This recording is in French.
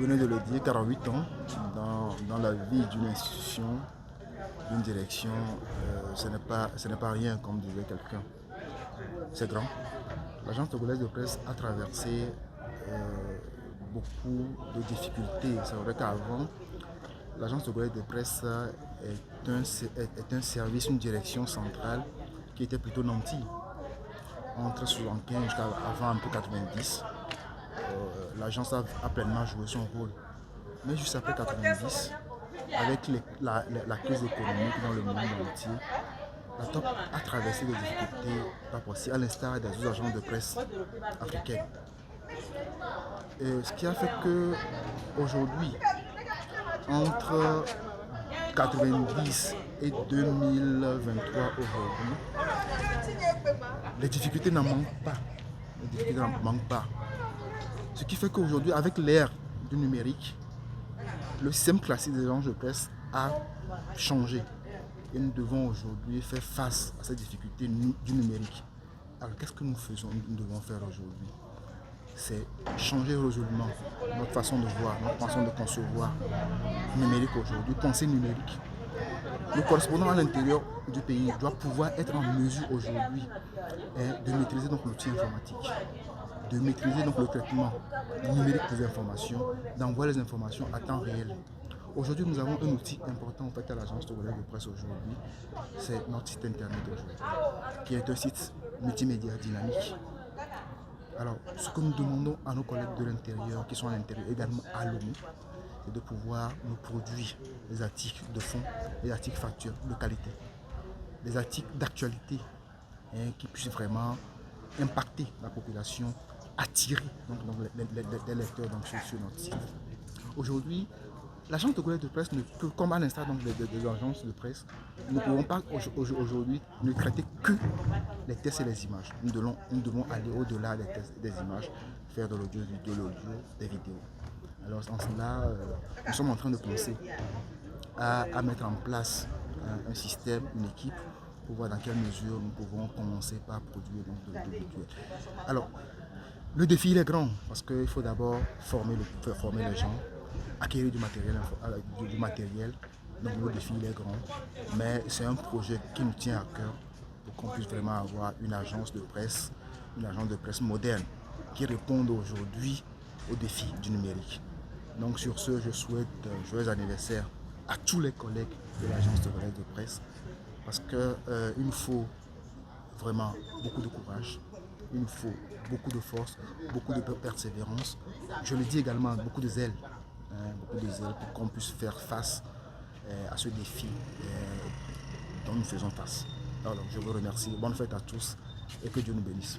Vous venez de le dire, 48 ans dans la vie d'une institution, d'une direction, ce n'est pas rien comme disait quelqu'un. C'est grand. L'agence togolaise de presse a traversé beaucoup de difficultés. C'est vrai qu'avant, l'agence togolaise de presse est un service, une direction centrale qui était plutôt nantie. Entre 75 jusqu'à avant un peu 90, l'agence a pleinement joué son rôle. Mais juste après 90, avec la crise économique dans le monde entier, la TOP a traversé des difficultés pas possibles, à l'instar des autres agences de presse africaines. Et ce qui a fait que aujourd'hui, entre 90 et 2023 aujourd'hui, les difficultés n'en manquent pas. Les difficultés n'en manquent pas. Ce qui fait qu'aujourd'hui, avec l'ère du numérique, le système classique des agences de presse a changé. Et nous devons aujourd'hui faire face à ces difficultés du numérique. Alors qu'est-ce que nous faisons, nous devons faire aujourd'hui? C'est changer résolument notre façon de voir, notre façon de concevoir numérique aujourd'hui, penser numérique. Le correspondant à l'intérieur du pays doit pouvoir être en mesure aujourd'hui de maîtriser l'outil informatique, de maîtriser le traitement numérique des informations, d'envoyer les informations à temps réel. Aujourd'hui, nous avons un outil important en fait, à l'agence togolaise de presse aujourd'hui, c'est notre site internet aujourd'hui, qui est un site multimédia dynamique. Alors, ce que nous demandons à nos collègues de l'intérieur, qui sont à l'intérieur, également à l'ONU, c'est de pouvoir nous produire des articles de fond, des articles factuels de qualité, des articles d'actualité qui puissent vraiment impacter la population, attirer les lecteurs sur notre site. Aujourd'hui, l'agence togolaise de presse ne peut, comme à l'instar des agences de presse, nous ne pouvons pas aujourd'hui ne traiter que les textes et les images. Nous devons aller au-delà des textes et des images, faire de l'audio, des vidéos. Alors en cela, nous sommes en train de penser à mettre en place un système, une équipe, pour voir dans quelle mesure nous pouvons commencer par produire de l'audiovisuel. Alors, le défi il est grand parce qu'il faut d'abord former les gens, acquérir du matériel. Donc le défi il est grand, mais c'est un projet qui nous tient à cœur pour qu'on puisse vraiment avoir une agence de presse moderne qui réponde aujourd'hui aux défis du numérique. Donc sur ce, je souhaite un joyeux anniversaire à tous les collègues de l'agence togolaise de presse parce qu'il nous faut vraiment beaucoup de courage, il nous faut beaucoup de force, beaucoup de persévérance. Je le dis également, beaucoup de zèle pour qu'on puisse faire face à ce défi dont nous faisons face. Alors je vous remercie, bonne fête à tous et que Dieu nous bénisse.